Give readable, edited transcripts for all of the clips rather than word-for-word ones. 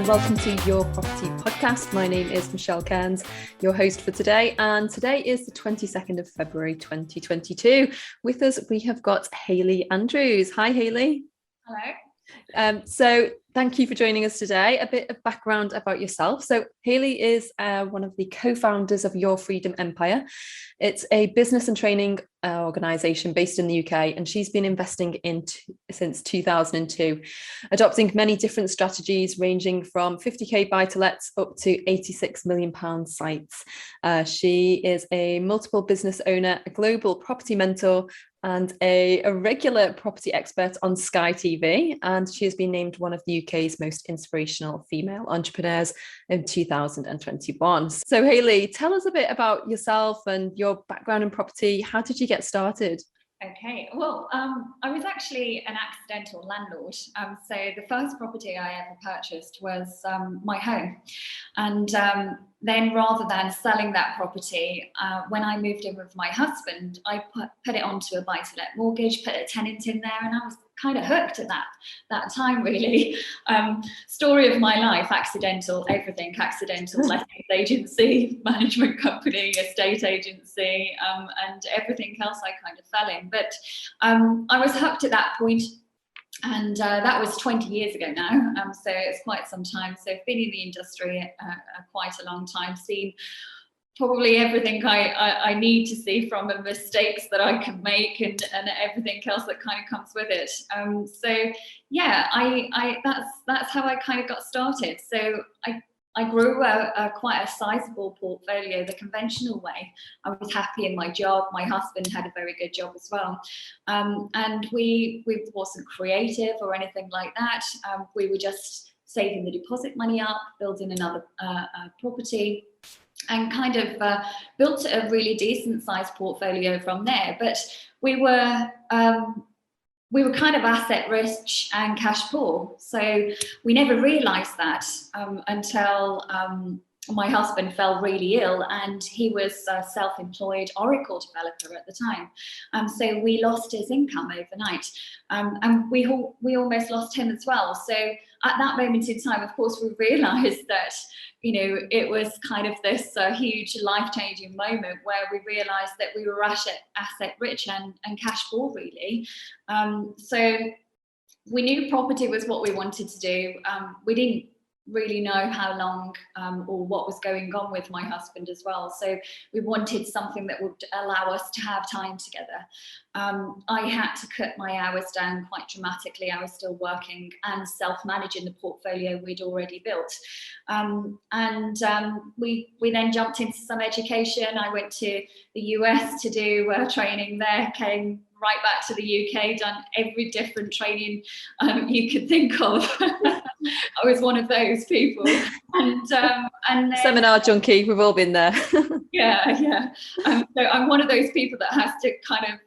welcome to Your Property Podcast. My name is Michelle Cairns, your host for today, and today is the 22nd of February 2022. With us, we have got Hayley Andrews. Hi, Hayley. Hello. So thank you for joining us today. A bit of background about yourself. So Hayley is one of the co-founders of Your Freedom Empire. It's a business and training organisation based in the UK, and she's been investing since 2002, adopting many different strategies ranging from 50k buy-to-lets up to 86 million pound sites. She is a multiple business owner, a global property mentor, and a regular property expert on Sky TV, and she has been named one of the UK's most inspirational female entrepreneurs in 2021. So Hayley, tell us a bit about yourself and your background in property. How did you get started? Okay, well, I was actually an accidental landlord. So the first property I ever purchased was my home. And then rather than selling that property, when I moved in with my husband, I put it onto a buy-to-let mortgage, put a tenant in there, and I was kind of hooked at that time, really. Story of my life, everything accidental, lettings agency, management company, estate agency, and everything else I kind of fell in. But I was hooked at that point, and that was 20 years ago now, so it's quite some time. So I've been in the industry quite a long time, seen probably everything I need to see, from the mistakes that I can make and everything else that kind of comes with it. So yeah, that's how I kind of got started. So I grew quite a sizable portfolio the conventional way. I was happy in my job. My husband had a very good job as well. And we wasn't creative or anything like that. We were just saving the deposit money up, building another property, and kind of built a really decent sized portfolio from there. But we were kind of asset rich and cash poor. So we never realized that until my husband fell really ill, and he was a self-employed Oracle developer at the time. So we lost his income overnight, and we almost lost him as well. So at that moment in time, of course, we realized that, you know, it was kind of this huge life-changing moment where we realized that we were asset rich and cash poor, really. So we knew property was what we wanted to do. We didn't really know how long or what was going on with my husband as well. So we wanted something that would allow us to have time together. I had to cut my hours down quite dramatically. I was still working and self-managing the portfolio we'd already built. We then jumped into some education. I went to the US to do training there, came right back to the UK, done every different training you could think of. I was one of those people. And then, Seminar junkie, we've all been there. yeah. So I'm one of those people that has to kind of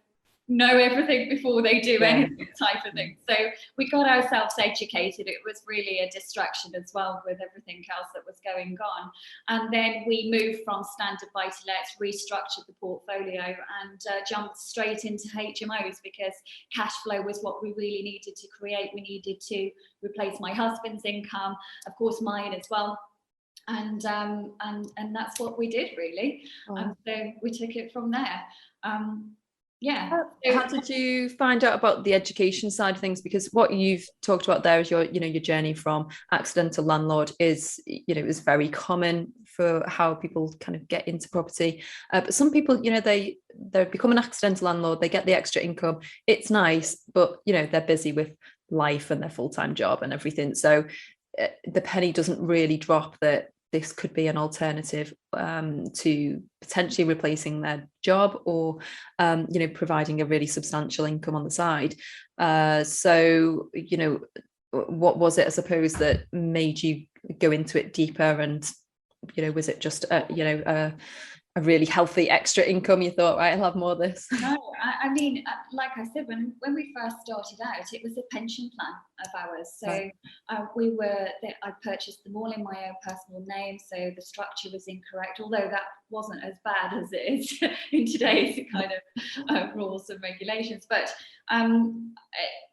know everything before they do anything type of thing. So we got ourselves educated. It was really a distraction as well with everything else that was going on. And then we moved from standard buy-to-lets, restructured the portfolio, and jumped straight into HMOs, because cash flow was what we really needed to create. We needed to replace my husband's income, of course mine as well. And that's what we did, really. So we took it from there. Yeah. How did you find out about the education side of things? Because what you've talked about there is your journey from accidental landlord is very common for how people kind of get into property. But some people, they become an accidental landlord, they get the extra income. It's nice, but they're busy with life and their full-time job and everything. So the penny doesn't really drop that this could be an alternative to potentially replacing their job or, providing a really substantial income on the side. So, what was it, I suppose, that made you go into it deeper? And, was it just, a really healthy extra income? You thought, right, I'll have more of this. No, I mean, like I said, when we first started out, it was a pension plan. of ours. So Right. I purchased them all in my own personal name, so the structure was incorrect, although that wasn't as bad as it is in today's kind of rules and regulations. But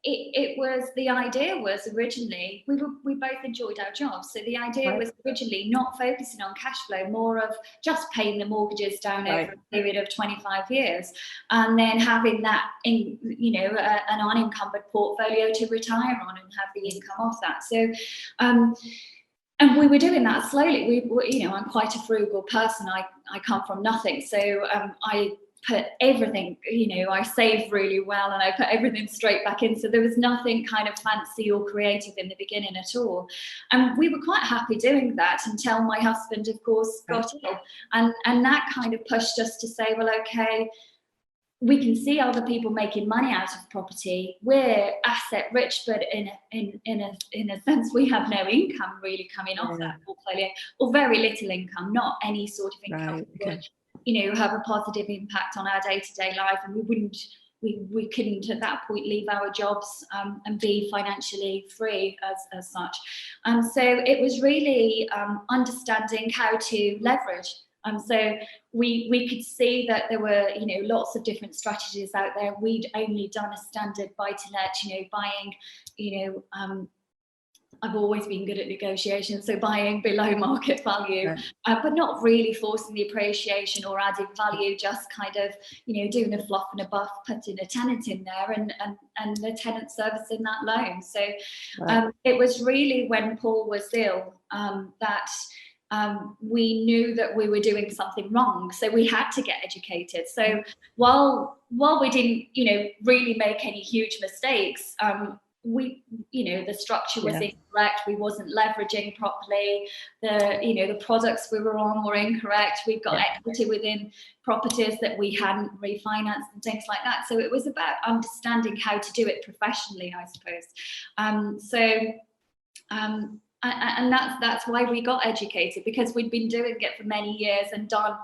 it was, the idea was originally, we both enjoyed our jobs, so the idea Right. was originally not focusing on cash flow, more of just paying the mortgages down over a period of 25 years, and then having that in, an unencumbered portfolio to retire on and have the income off that. So and we were doing that slowly. I'm quite a frugal person. I come from nothing, so I put everything, I saved really well, and I put everything straight back in. So there was nothing kind of fancy or creative in the beginning at all. And we were quite happy doing that until my husband, of course, got ill. And that kind of pushed us to say, well, okay, we can see other people making money out of property. We're asset rich, but in a sense, we have no income really coming off that portfolio, or very little income, not any sort of income that would, have a positive impact on our day-to-day life. And we couldn't at that point leave our jobs and be financially free as such. So it was really understanding how to leverage. So we could see that there were, lots of different strategies out there. We'd only done a standard buy-to-let, buying, I've always been good at negotiation, so buying below market value, but not really forcing the appreciation or adding value, just kind of, doing a fluff and a buff, putting a tenant in there and the tenant servicing that loan. So it was really when Paul was ill that we knew that we were doing something wrong, so we had to get educated. So while we didn't, really make any huge mistakes, the structure was incorrect. We wasn't leveraging properly. The products we were on were incorrect. We've got equity within properties that we hadn't refinanced and things like that. So it was about understanding how to do it professionally, I suppose. And that's why we got educated, because we'd been doing it for many years and done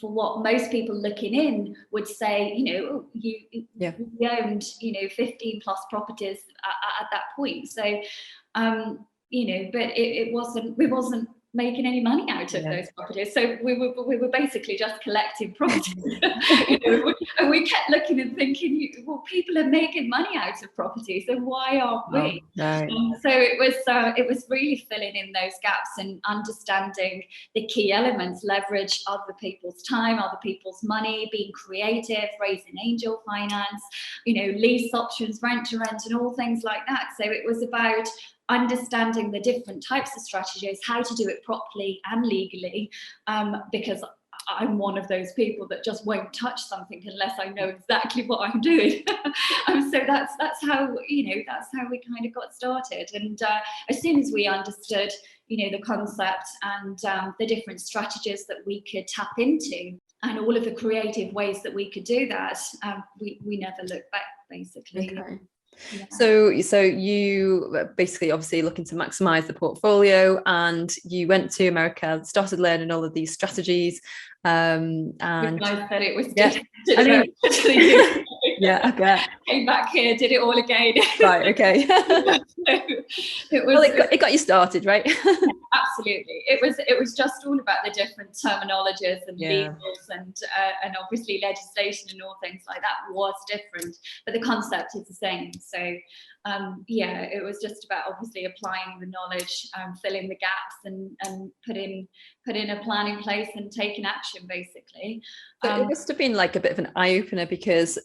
for what most people looking in would say, you owned, 15 plus properties at that point. So, but it wasn't, we wasn't making any money out of those properties. So we were basically just collecting properties. And we kept looking and thinking, well, people are making money out of property, so why aren't we? So it was really filling in those gaps and understanding the key elements: leverage other people's time, other people's money, being creative, raising angel finance, lease options, rent to rent, and all things like that. So it was about understanding the different types of strategies, how to do it properly and legally, because I'm one of those people that just won't touch something unless I know exactly what I'm doing. So that's how we kind of got started. And as soon as we understood the concept and the different strategies that we could tap into and all of the creative ways that we could do that, we never looked back, basically. So you basically obviously looking to maximize the portfolio, and you went to America, started learning all of these strategies, and I said it was I bet. Came back here, did it all again. Right, okay. It got you started, right? Absolutely. It was just all about the different terminologies and legals and obviously legislation and all things like that was different, but the concept is the same. So it was just about obviously applying the knowledge, filling the gaps, and putting a plan in place and taking action, basically. But it must have been like a bit of an eye-opener, because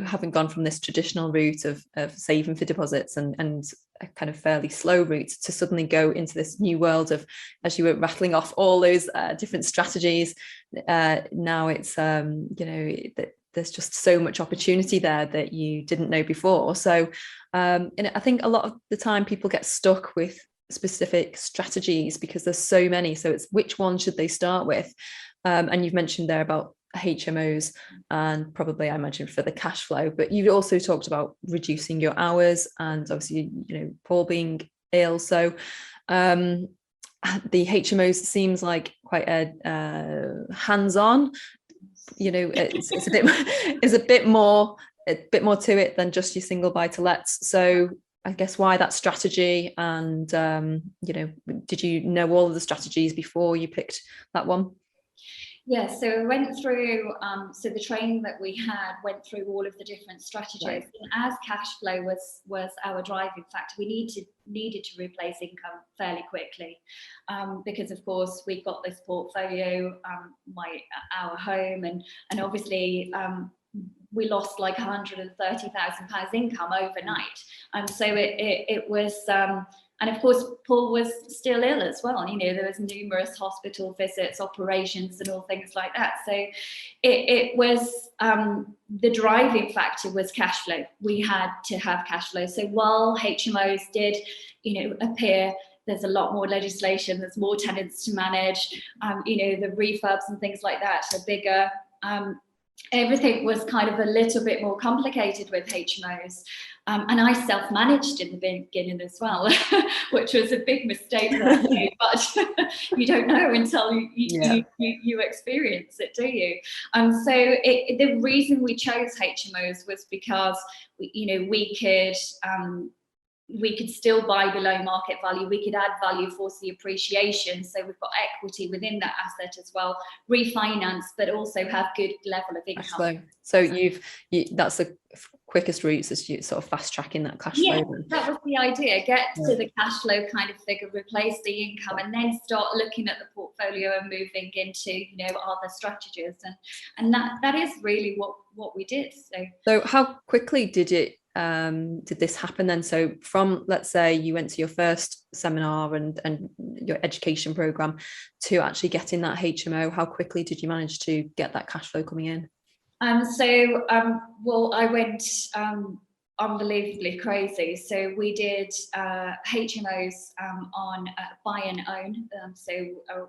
having gone from this traditional route of saving for deposits and a kind of fairly slow route to suddenly go into this new world of, as you were rattling off all those different strategies, now it's there's just so much opportunity there that you didn't know before. So and I think a lot of the time people get stuck with specific strategies because there's so many. So it's which one should they start with? And you've mentioned there about HMOs, and probably I imagine for the cash flow, but you also talked about reducing your hours, and obviously Paul being ill. So the HMOs seems like quite a hands-on. It's a bit more to it than just your single buy to lets. So I guess why that strategy, and you know, did you know all of the strategies before you picked that one? Yeah, so I went through, so the training that we had went through all of the different strategies. Right. And as cash flow was our driving factor, we needed to replace income fairly quickly, because of course we've got this portfolio, our home, and obviously we lost like £130,000 income overnight. So it was. And of course, Paul was still ill as well. You know, there was numerous hospital visits, operations, and all things like that. So it was, the driving factor was cash flow. We had to have cash flow. So while HMOs did, you know, appear, there's a lot more legislation, there's more tenants to manage, you know, the refurbs and things like that are bigger. Everything was kind of a little bit more complicated with HMOs. And I self-managed in the beginning as well, which was a big mistake that I made, but you don't know until you experience it, do you? So the reason we chose HMOs was because we could still buy below market value. We could add value for the appreciation. So we've got equity within that asset as well, refinance, but also have good level of income. So that's the quickest routes, is you sort of fast tracking that cash flow. Yeah, that was the idea. Get to the cash flow kind of figure, replace the income, and then start looking at the portfolio and moving into, you know, other strategies. And that is really what we did. So how quickly did this happen then? So from, let's say you went to your first seminar and your education program to actually getting that HMO, how quickly did you manage to get that cash flow coming in? Well, I went unbelievably crazy. So we did HMOs on buy and own.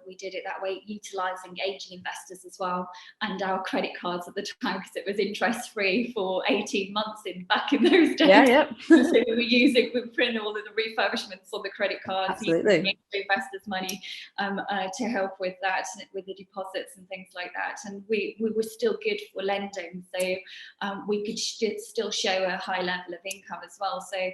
We did it that way, utilising aging investors as well, and our credit cards at the time, because it was interest free for 18 months back in those days. Yeah. So we print all of the refurbishments on the credit cards, absolutely, investors' money to help with that, with the deposits and things like that. And we were still good for lending, so we could still show a high level of income as well. So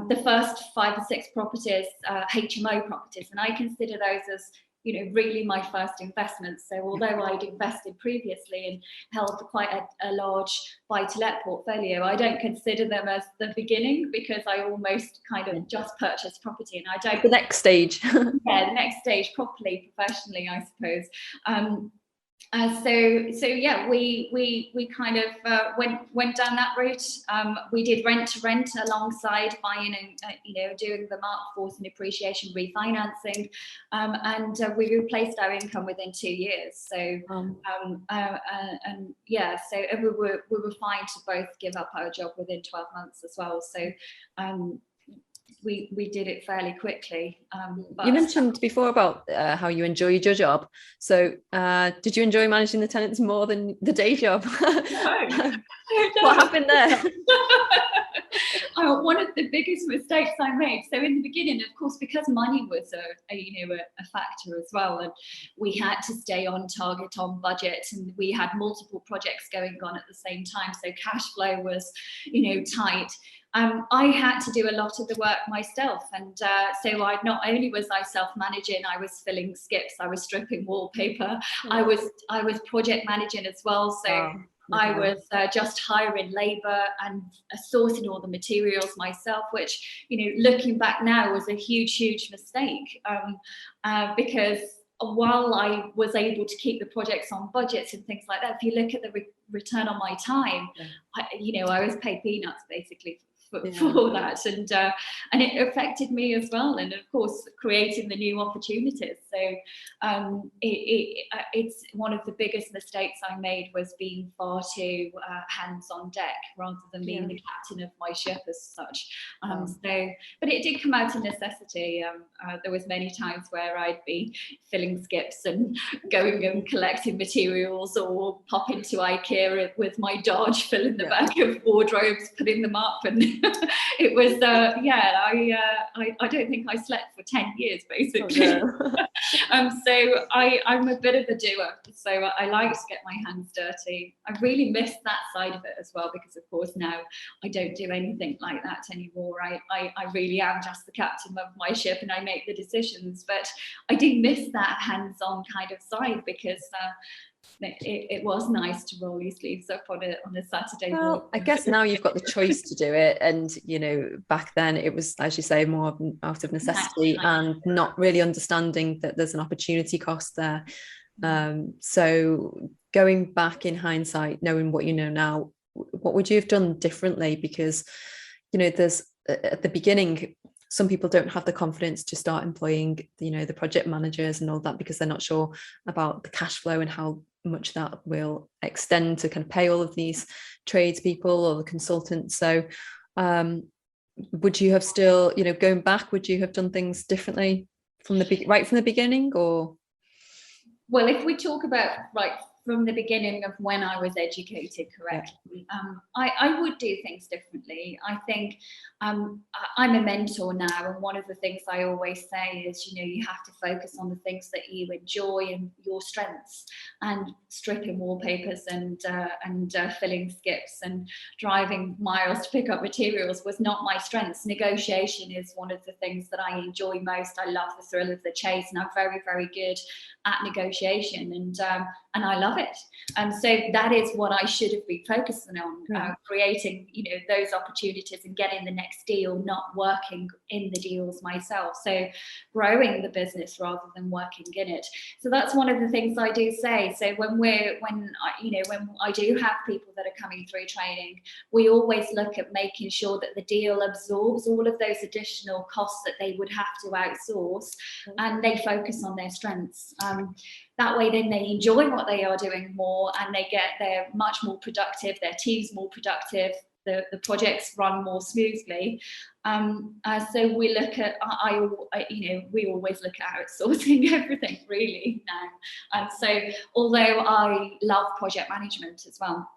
the first 5 or 6 properties, HMO properties, and I consider those as, you know, really my first investment. So although I'd invested previously and held quite a large buy-to-let portfolio, I don't consider them as the beginning, because I almost kind of just purchased property, and I don't. The next stage. Yeah, the next stage, properly, professionally, I suppose. So yeah, we kind of went down that route. We did rent to rent alongside buying and doing the market force and appreciation refinancing, and we replaced our income within 2 years. So and yeah, so we were fine to both give up our job within 12 months as well. So we did it fairly quickly. You mentioned before about how you enjoyed your job. So did you enjoy managing the tenants more than the day job? No. What happened there? One of the biggest mistakes I made. So in the beginning, of course, because money was a factor as well, and we had to stay on target, on budget, and we had multiple projects going on at the same time. So cash flow was, tight. I had to do a lot of the work myself, and so not only was I self-managing, I was filling skips, I was stripping wallpaper, I was project managing as well. So wow. I was just hiring labour and sourcing all the materials myself, which, looking back now, was a huge mistake, because while I was able to keep the projects on budgets and things like that, if you look at the return on my time, I was paid peanuts basically for that, and it affected me as well, and of course creating the new opportunities. So it's one of the biggest mistakes I made, was being far too hands on deck rather than being the captain of my ship as such. But it did come out of necessity. There was many times where I'd be filling skips and going and collecting materials, or pop into IKEA with my Dodge, filling the back of wardrobes, putting them up, and It was I don't think I slept for 10 years basically. Oh, no. So I'm a bit of a doer, so I like to get my hands dirty. I really miss that side of it as well, because of course now I don't do anything like that anymore. I really am just the captain of my ship and I make the decisions, but I do miss that hands-on kind of side, because it was nice to roll your sleeves up on a Saturday morning. Well, I guess now you've got the choice to do it, and back then it was, as you say, more out of necessity and not really understanding that there's an opportunity cost there. So going back in hindsight, knowing what you know now, what would you have done differently? Because there's at the beginning, some people don't have the confidence to start employing the project managers and all that, because they're not sure about the cash flow and how much that will extend to kind of pay all of these tradespeople or the consultants. So would you have still, going back, would you have done things differently right from the beginning? Or well, if we talk about right from the beginning of when I was educated correctly, I would do things differently. I think I'm a mentor now, and one of the things I always say is, you have to focus on the things that you enjoy and your strengths. And stripping wallpapers and filling skips and driving miles to pick up materials was not my strengths. Negotiation is one of the things that I enjoy most. I love the thrill of the chase, and I'm very, very good at negotiation, and I love it. So that is what I should have been focusing on, creating, those opportunities and getting the next deal, not working in the deals myself. So growing the business rather than working in it. So that's one of the things I do say. So when I do have people that are coming through training, we always look at making sure that the deal absorbs all of those additional costs that they would have to outsource, and they focus on their strengths. That way then they enjoy what they are doing more, and they're much more productive, their team's more productive, the projects run more smoothly. So we look at, we always look at outsourcing everything really now. And so although I love project management as well,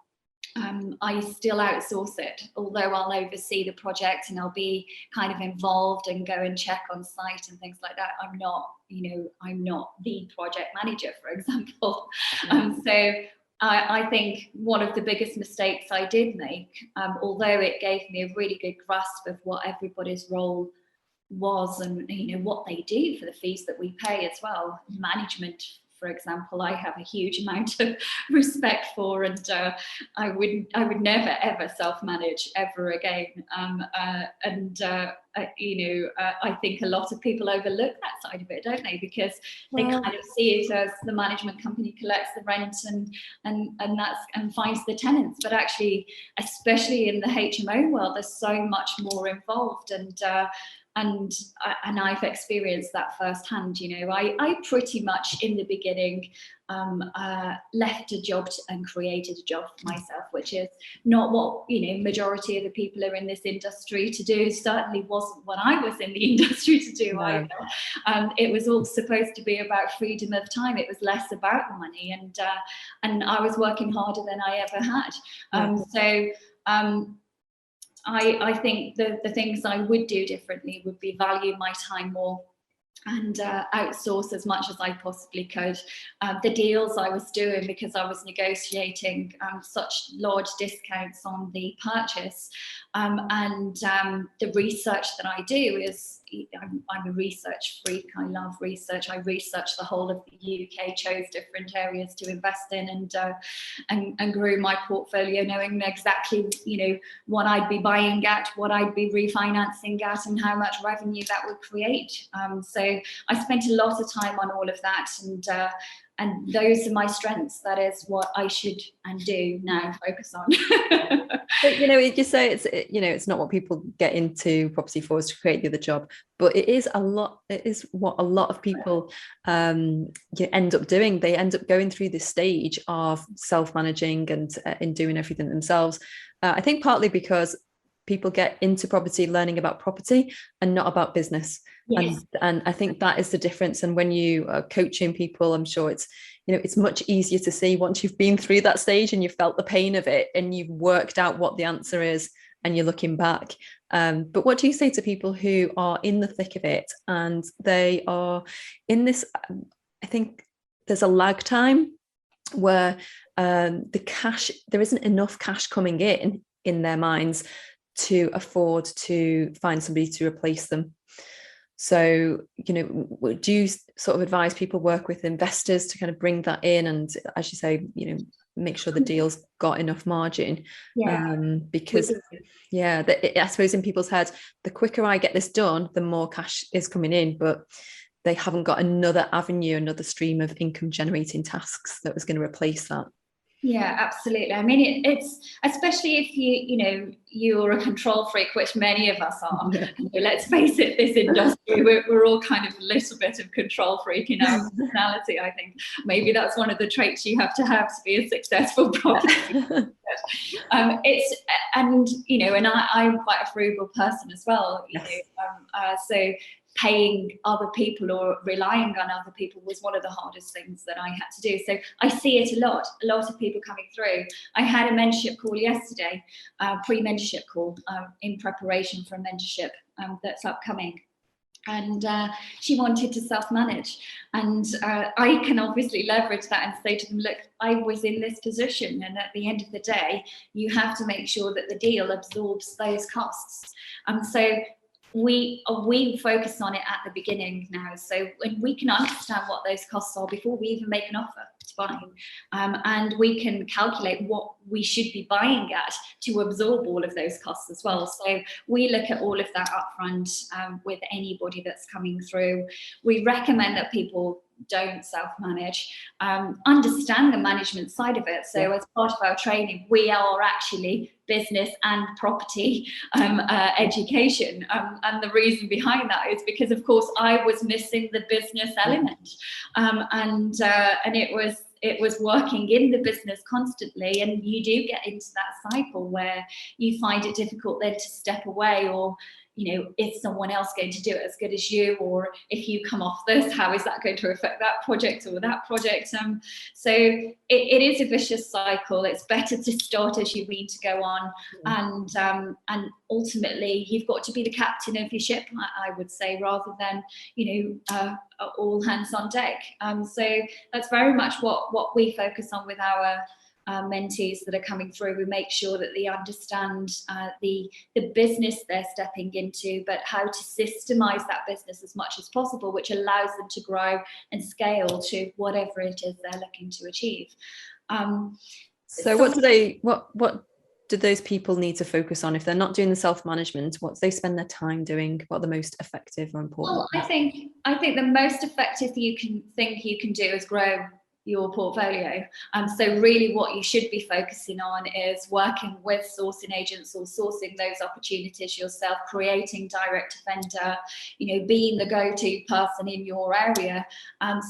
I still outsource it, although I'll oversee the project and I'll be kind of involved and go and check on site and things like that. I'm not the project manager, for example. So I think one of the biggest mistakes I did make, although it gave me a really good grasp of what everybody's role was and what they do for the fees that we pay as well. Management, for example, I have a huge amount of respect for, and I would never ever self-manage ever again. I think a lot of people overlook that side of it, don't they? Because they kind of see it as the management company collects the rent and finds the tenants. But actually, especially in the HMO world, there's so much more involved, and I've experienced that firsthand. I pretty much in the beginning left a job and created a job for myself, which is not what majority of the people are in this industry to do. Certainly wasn't what I was in the industry to do either. It was all supposed to be about freedom of time. It was less about the money, and I was working harder than I ever had. I think the things I would do differently would be value my time more and outsource as much as I possibly could. The deals I was doing, because I was negotiating such large discounts on the purchase, and the research that I do is, I'm a research freak. I love research. I researched the whole of the UK, chose different areas to invest in, and grew my portfolio, knowing exactly what I'd be buying at, what I'd be refinancing at, and how much revenue that would create. So I spent a lot of time on all of that, and those are my strengths. That is what I should and do now focus on. But you say it's not what people get into property for, is to create the other job, but it is what a lot of people end up doing. They end up going through this stage of self-managing and in doing everything themselves. I think partly because people get into property learning about property and not about business. Yes. And I think that is the difference. And when you are coaching people, I'm sure it's much easier to see once you've been through that stage and you've felt the pain of it and you've worked out what the answer is, and you're looking back. But what do you say to people who are in the thick of it and they are in this, I think there's a lag time where the cash, there isn't enough cash coming in their minds to afford to find somebody to replace them. So, you know, do you sort of advise people work with investors to kind of bring that in and, as you say, you know, make sure the deal's got enough margin? Because yeah, I suppose in people's heads, the quicker I get this done, the more cash is coming in, but they haven't got another avenue, another stream of income generating tasks that was going to replace that. Yeah, absolutely. I mean, it's especially if you're a control freak, which many of us are. Yeah. Let's face it, this industry, we're all kind of a little bit of control freak in our personality. I think maybe that's one of the traits you have to be a successful property. I'm quite a frugal person as well. So paying other people or relying on other people was one of the hardest things that I had to do. So I see it a lot of people coming through. I had a mentorship call yesterday, pre-mentorship call in preparation for a mentorship that's upcoming. And she wanted to self-manage. And I can obviously leverage that and say to them, look, I was in this position. And at the end of the day, you have to make sure that the deal absorbs those costs. So we focus on it at the beginning now. So when we can understand what those costs are before we even make an offer to buy, and we can calculate what we should be buying at to absorb all of those costs as well. So we look at all of that upfront with anybody that's coming through. We recommend that people don't self-manage, understand the management side of it. So as part of our training, we are actually business and property education, and the reason behind that is because, of course, I was missing the business element, and it was working in the business constantly, and you do get into that cycle where you find it difficult then to step away, or is someone else going to do it as good as you? Or if you come off this, how is that going to affect that project or that project? So it is a vicious cycle. It's better to start as you mean to go on. And ultimately, you've got to be the captain of your ship, I would say, rather than, all hands on deck. So that's very much what we focus on with our mentees that are coming through. We make sure that they understand the business they're stepping into, but how to systemize that business as much as possible, which allows them to grow and scale to whatever it is they're looking to achieve. So what do those people need to focus on if they're not doing the self-management? What do they spend their time doing? What are the most effective or important? Well, I think the most effective you can do is grow your portfolio. So really what you should be focusing on is working with sourcing agents or sourcing those opportunities yourself, creating direct to vendor, being the go-to person in your area.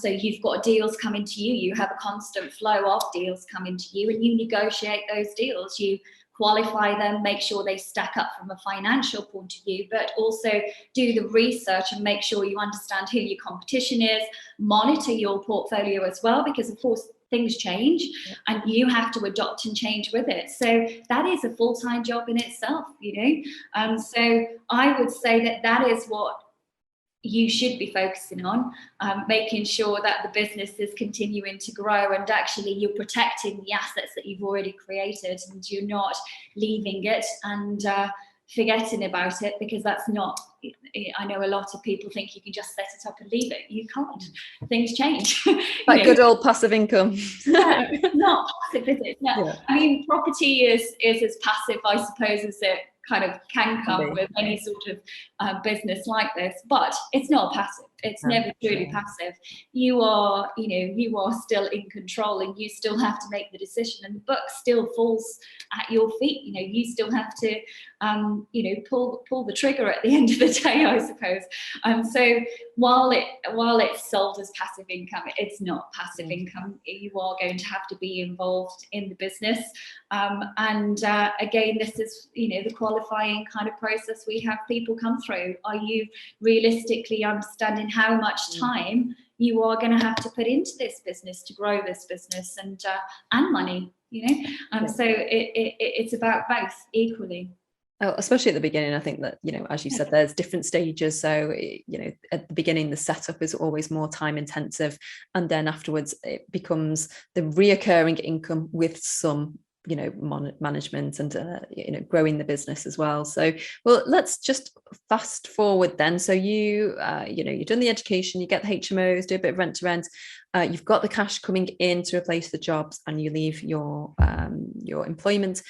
So you've got deals coming to you, you have a constant flow of deals coming to you, and you negotiate those deals. You qualify them, make sure they stack up from a financial point of view, but also do the research and make sure you understand who your competition is, monitor your portfolio as well, because of course things change and you have to adopt and change with it. So that is a full-time job in itself, so I would say that is what you should be focusing on, making sure that the business is continuing to grow and actually you're protecting the assets that you've already created, and you're not leaving it and forgetting about it, because that's not, I know a lot of people think you can just set it up and leave it. You can't. Things change. Like good old passive income. Yeah, not passive, is it? No. Yeah. I mean, property is as passive, I suppose, as it kind of can come with any sort of business like this, but it's not passive. It's never truly passive. You are still in control, and you still have to make the decision, and the buck still falls at your feet. You still have to pull the trigger at the end of the day, I suppose. So while it's sold as passive income, it's not passive income. You are going to have to be involved in the business, and again, this is the qualifying kind of process we have people come through. Are you realistically understanding how much time you are going to have to put into this business to grow this business, and money, so it's about both equally. Especially at the beginning, I think that, as you said, there's different stages. So, at the beginning, the setup is always more time intensive. And then afterwards, it becomes the reoccurring income with some, management and, growing the business as well. So, well, let's just fast forward then. So you've done the education, you get the HMOs, do a bit of rent to rent. You've got the cash coming in to replace the jobs, and you leave your employment.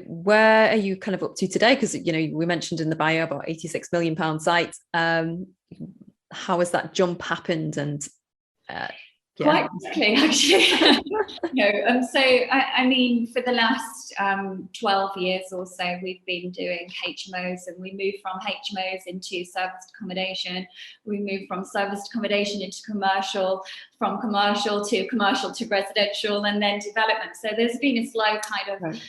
Where are you kind of up to today? Because, we mentioned in the bio about £86 million site. How has that jump happened? And quite quickly, actually. So I mean, for the last 12 years or so, we've been doing HMOs, and we moved from HMOs into serviced accommodation. We moved from serviced accommodation into commercial, from commercial to residential, and then development. So there's been a slow kind of right.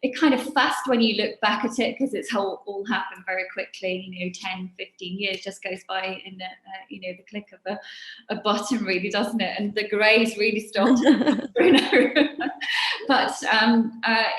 It kind of fast when you look back at it, because it's all happened very quickly. 10, 15 years just goes by in the click of a button, really, doesn't it? And the greys really started. But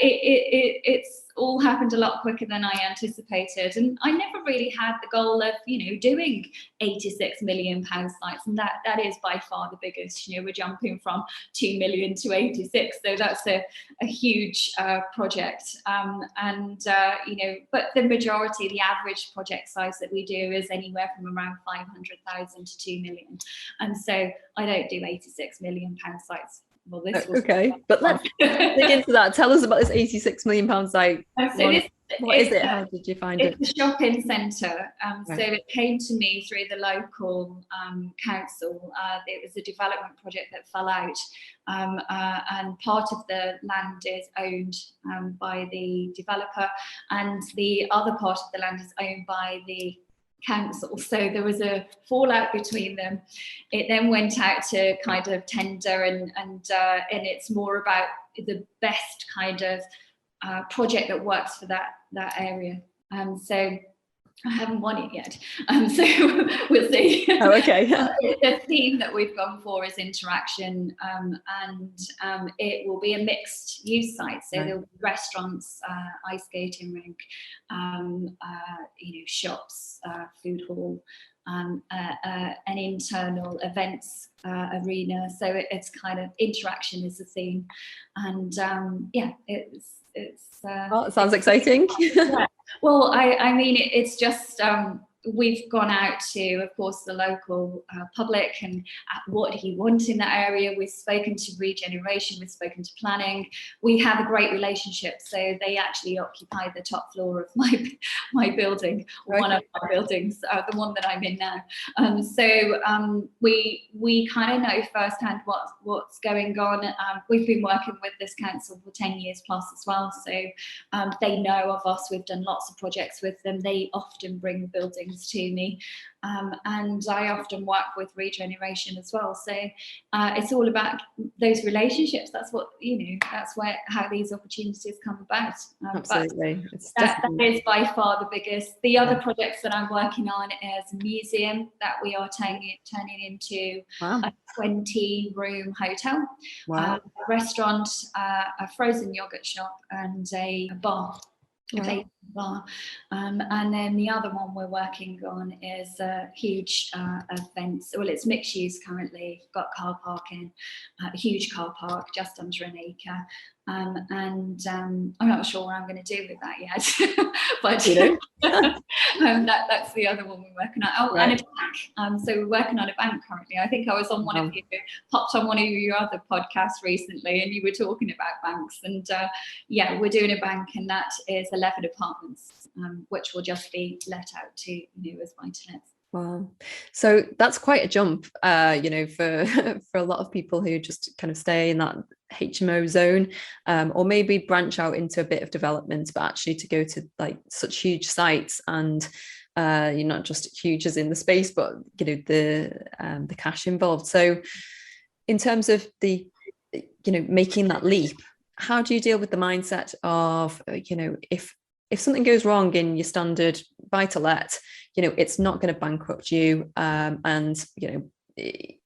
it's all happened a lot quicker than I anticipated, and I never really had the goal of doing £86 million sites, and that is by far the biggest. We're jumping from 2 million to 86, so that's a huge project. But the majority, the average project size that we do is anywhere from around 500,000 to 2 million, and so I don't do £86 million sites. Well, this was okay, but let's dig into that. Tell us about this £86 million site. What is it? How did you find it? It's a shopping centre. So it came to me through the local council. It was a development project that fell out, and part of the land is owned by the developer, and the other part of the land is owned by the council. So there was a fallout between them. It then went out to kind of tender, and it's more about the best kind of project that works for that area. So I haven't won it yet, so we'll see. Oh, okay. The theme that we've gone for is interaction, and it will be a mixed use site. So there'll be restaurants, ice skating rink, shops, food hall, an internal events arena. So it's kind of interaction is the theme, and it sounds exciting. Yeah. Well, I mean, it's just we've gone out to, of course, the local public and what do you want in that area. We've spoken to regeneration, we've spoken to planning. We have a great relationship, so they actually occupy the top floor of my building, one of our buildings, the one that I'm in now. So we kind of know firsthand what's going on. We've been working with this council for 10 years plus as well, so they know of us. We've done lots of projects with them. They often bring buildings to me, and I often work with regeneration as well. So it's all about those relationships. That's what that's how these opportunities come about. Absolutely, that is by far the biggest. The other projects that I'm working on is a museum that we are turning into a 20-room hotel, a restaurant, a frozen yogurt shop, and a bar. A bar. And then the other one we're working on is a huge events. Well, it's mixed use currently. Got car parking, a huge car park just under an acre. And I'm not sure what I'm going to do with that yet, but that's the other one we're working on. Oh, and a bank. So we're working on a bank currently. I think I was on popped on one of your other podcasts recently, and you were talking about banks. And we're doing a bank, and that is 11 apartments, which will just be let out to as my tenants. Wow. So that's quite a jump, for a lot of people who just kind of stay in that HMO zone, or maybe branch out into a bit of development, but actually to go to like such huge sites, and you're not just huge as in the space, but the cash involved. So in terms of the making that leap, how do you deal with the mindset of if something goes wrong in your standard buy to let, it's not going to bankrupt you, and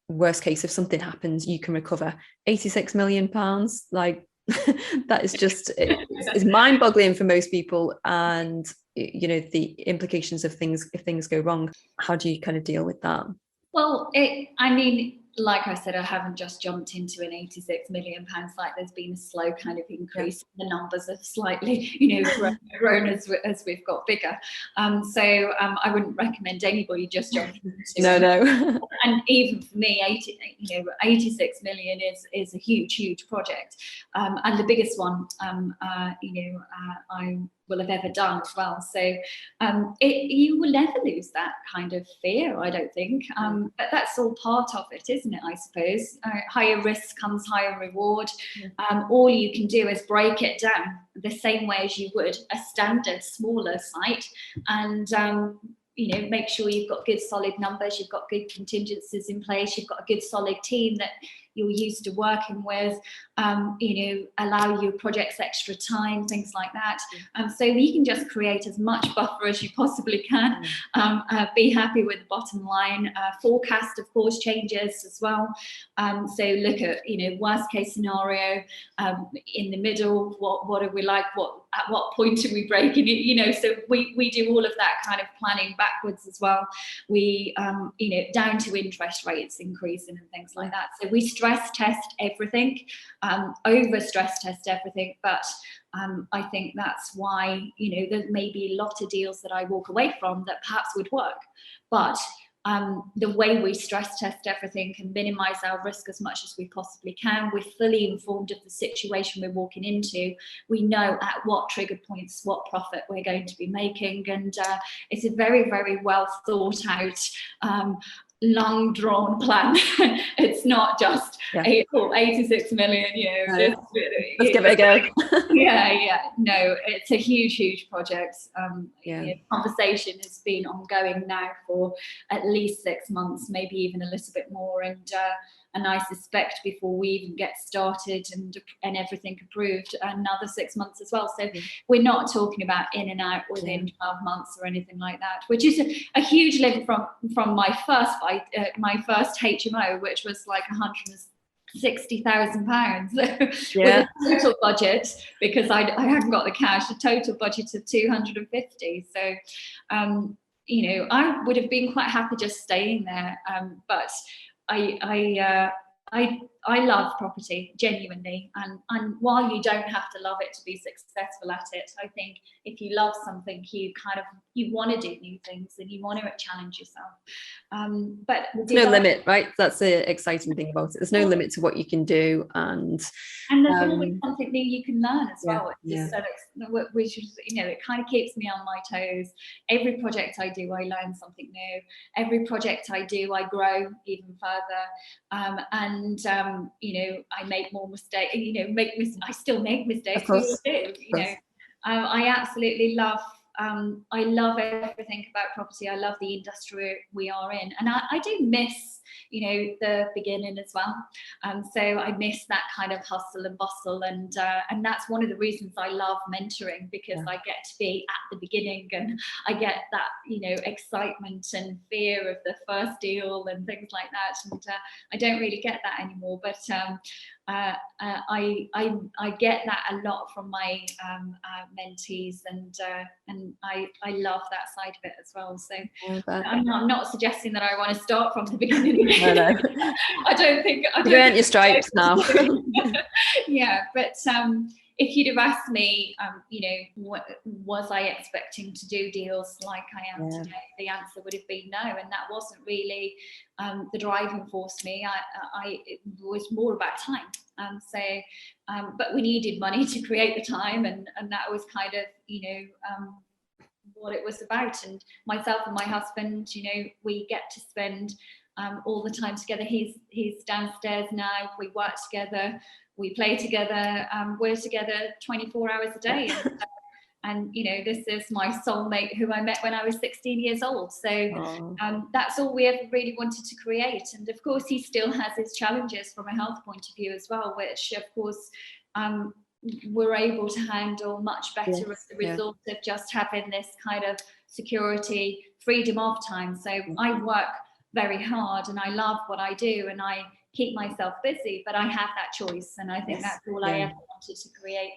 worst case, if something happens, you can recover £86 million. Like, That is just, it's mind-boggling for most people. And you know, the implications of things if things go wrong. How do you kind of deal with that? Well, I mean, like I said, I haven't just jumped into an £86 million site. There's been a slow kind of increase. Yeah. The numbers have slightly, grown as we've got bigger. So I wouldn't recommend anybody just jumping into it. No. And even for me, 86 million is a huge project, and the biggest one, I will have ever done as well. So you will never lose that kind of fear, I don't think. But that's all part of it, isn't it, I suppose? Higher risk comes higher reward. All you can do is break it down the same way as you would a standard smaller site, and make sure you've got good solid numbers, you've got good contingencies in place, you've got a good solid team that you're used to working with, allow your projects extra time, things like that. So you can just create as much buffer as you possibly can, be happy with the bottom line. Forecast, of course, changes as well. So look at, worst case scenario, in the middle, what are we like, at what point are we breaking it, so we do all of that kind of planning backwards as well. We, down to interest rates increasing and things like that. So we stress test everything, over stress test everything, but I think that's why, there may be a lot of deals that I walk away from that perhaps would work, but the way we stress test everything can minimize our risk as much as we possibly can. We're fully informed of the situation we're walking into. We know at what trigger points, what profit we're going to be making. And it's a very, very well thought out, long drawn plan. It's not just 86 million, let's give it a go. No, it's a huge project. Conversation has been ongoing now for at least 6 months, maybe even a little bit more, and I suspect before we even get started and everything approved, another 6 months as well. So we're not talking about in and out within 12 months or anything like that, which is a huge leap from my first HMO, which was like £160,000 with a total budget, because I hadn't got the cash, a total budget of 250. So I would have been quite happy just staying there, but I love property genuinely, and while you don't have to love it to be successful at it, I think if you love something, you want to do new things and you want to challenge yourself. But there's no limit, right? That's the exciting thing about it. There's no limit to what you can do, and there's always something new you can learn as well. Which is, it kind of keeps me on my toes. Every project I do, I learn something new. Every project I do, I grow even further. I make more mistakes. I still make mistakes. Of course. We all do. I absolutely love. I love everything about property. I love the industry we are in, and I do miss, the beginning as well. So I miss that kind of hustle and bustle, and that's one of the reasons I love mentoring, because I get to be at the beginning, and I get that, excitement and fear of the first deal and things like that. And I don't really get that anymore, but I get that a lot from my mentees, and I love that side of it as well. So I'm not suggesting that I want to start from the beginning. No. I don't think. You earned your stripes now. But if you'd have asked me, what was I expecting to do deals like I am today, the answer would have been no, and that wasn't really the driving force for me. It was more about time. But we needed money to create the time, and that was kind of what it was about. And myself and my husband, we get to spend all the time together. He's downstairs now. We work together. We play together. We're together 24 hours a day. And this is my soulmate who I met when I was 16 years old. So that's all we ever really wanted to create. And of course, he still has his challenges from a health point of view as well, which of course we're able to handle much better as a result of just having this kind of security, freedom of time. So I work very hard and I love what I do, and I keep myself busy, but I have that choice. And I think that's all I ever wanted, to create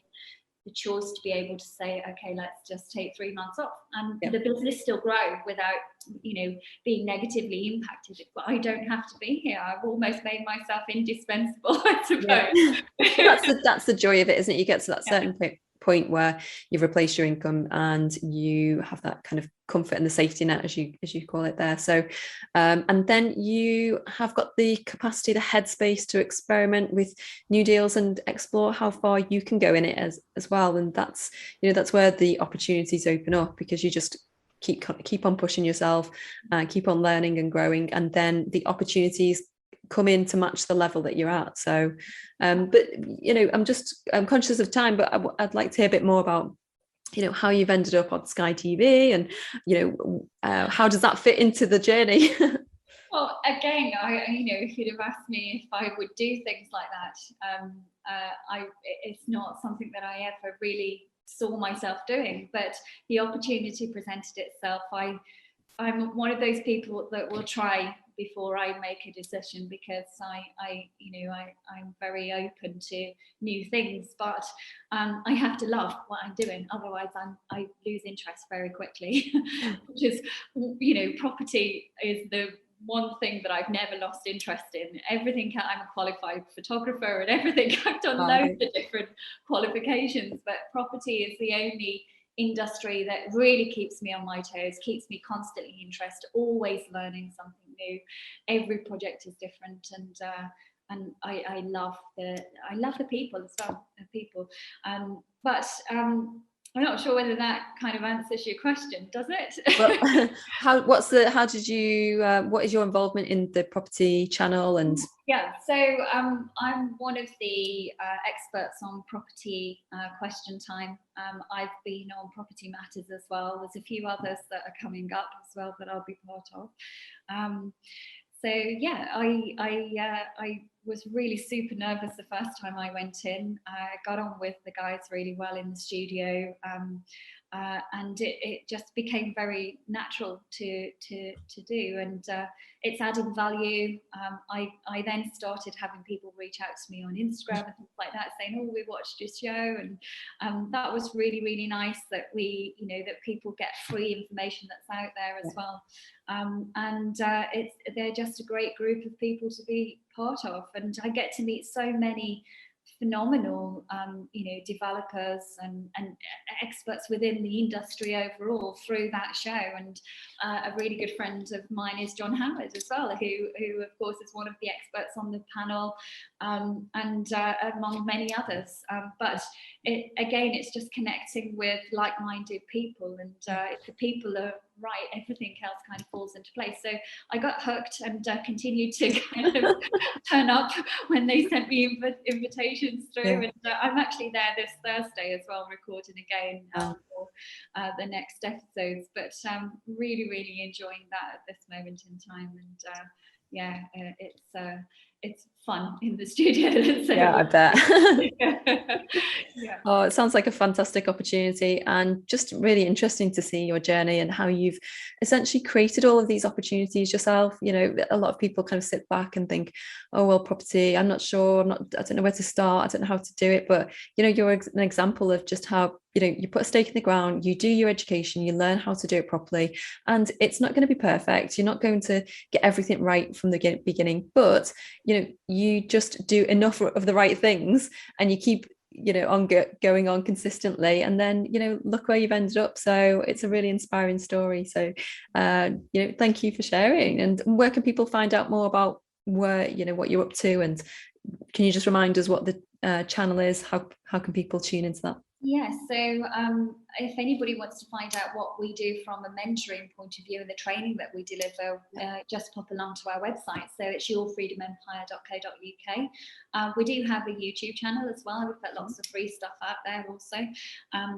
the choice to be able to say, okay, let's just take 3 months off, and the business still grow without, being negatively impacted. But I don't have to be here. I've almost made myself indispensable, I suppose. That's the joy of it, isn't it? You get to that certain point where you've replaced your income and you have that kind of comfort and the safety net, as you call it there. So and then you have got the capacity, the headspace to experiment with new deals and explore how far you can go in it as well. And that's where the opportunities open up, because you just keep on pushing yourself, keep on learning and growing, and then the opportunities come in to match the level that you're at. So but I'm conscious of time, but I'd like to hear a bit more about how you've ended up on Sky TV, and how does that fit into the journey? Well, again, if you'd have asked me if I would do things like that, it's not something that I ever really saw myself doing, but the opportunity presented itself. I'm one of those people that will try before I make a decision, because I'm very open to new things, but I have to love what I'm doing, otherwise I lose interest very quickly. Which is, property is the one thing that I've never lost interest in. Everything, I'm a qualified photographer and everything. I've done loads of different qualifications, but property is the only industry that really keeps me on my toes, keeps me constantly interested, always learning something new. Every project is different, and I love the people as well. But I'm not sure whether that kind of answers your question, does it? Well, what is your involvement in the property channel? And so I'm one of the experts on property question time. I've been on Property Matters as well. There's a few others that are coming up as well that I'll be part of. So yeah, I was really super nervous the first time I went in. I got on with the guys really well in the studio, and it just became very natural to do, and it's adding value. I then started having people reach out to me on Instagram and things like that, saying, "Oh, we watched your show," and that was really, really nice that that people get free information that's out there as well. They're just a great group of people to be part of, and I get to meet so many phenomenal developers and experts within the industry overall through that show. And a really good friend of mine is John Howard as well, who of course is one of the experts on the panel, and among many others. But it's just connecting with like-minded people, and if the people are right, everything else kind of falls into place. So I got hooked and continued to kind of turn up when they sent me invitations through. And I'm actually there this Thursday as well, recording again for the next episodes. But really, really enjoying that at this moment in time. And it's fun in the studio. So, I bet. Yeah. Oh, it sounds like a fantastic opportunity, and just really interesting to see your journey and how you've essentially created all of these opportunities yourself. A lot of people kind of sit back and think, oh, well, property, I'm not sure, I don't know where to start, I don't know how to do it. But you're an example of just how you put a stake in the ground, you do your education, you learn how to do it properly, and it's not going to be perfect. You're not going to get everything right from the beginning, but you just do enough of the right things, and you keep going on consistently, and then look where you've ended up. So it's a really inspiring story. So thank you for sharing. And where can people find out more about what you're up to, and can you just remind us what the channel is? How can people tune into that? Yeah, so if anybody wants to find out what we do from a mentoring point of view and the training that we deliver, just pop along to our website. So it's yourfreedomempire.co.uk. We do have a YouTube channel as well. We've got lots of free stuff out there also.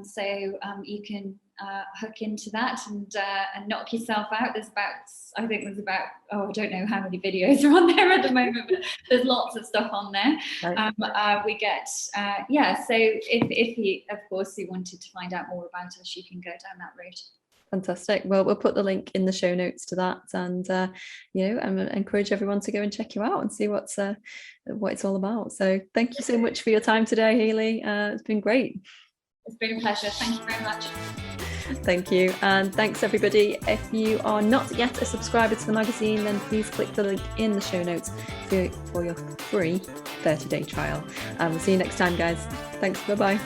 So you can hook into that and knock yourself out. I don't know how many videos are on there at the moment, but there's lots of stuff on there. Right. We get, so if you, of course, you wanted to find out more about us, you can go down that route. Fantastic. Well, we'll put the link in the show notes to that, and and encourage everyone to go and check you out and see what it's all about. So thank you so much for your time today, Hayley. It's been great. It's been a pleasure. Thank you very much. Thank you, and thanks everybody. If you are not yet a subscriber to the magazine, then please click the link in the show notes for your free 30-day trial. And we'll see you next time, guys. Thanks. Bye bye.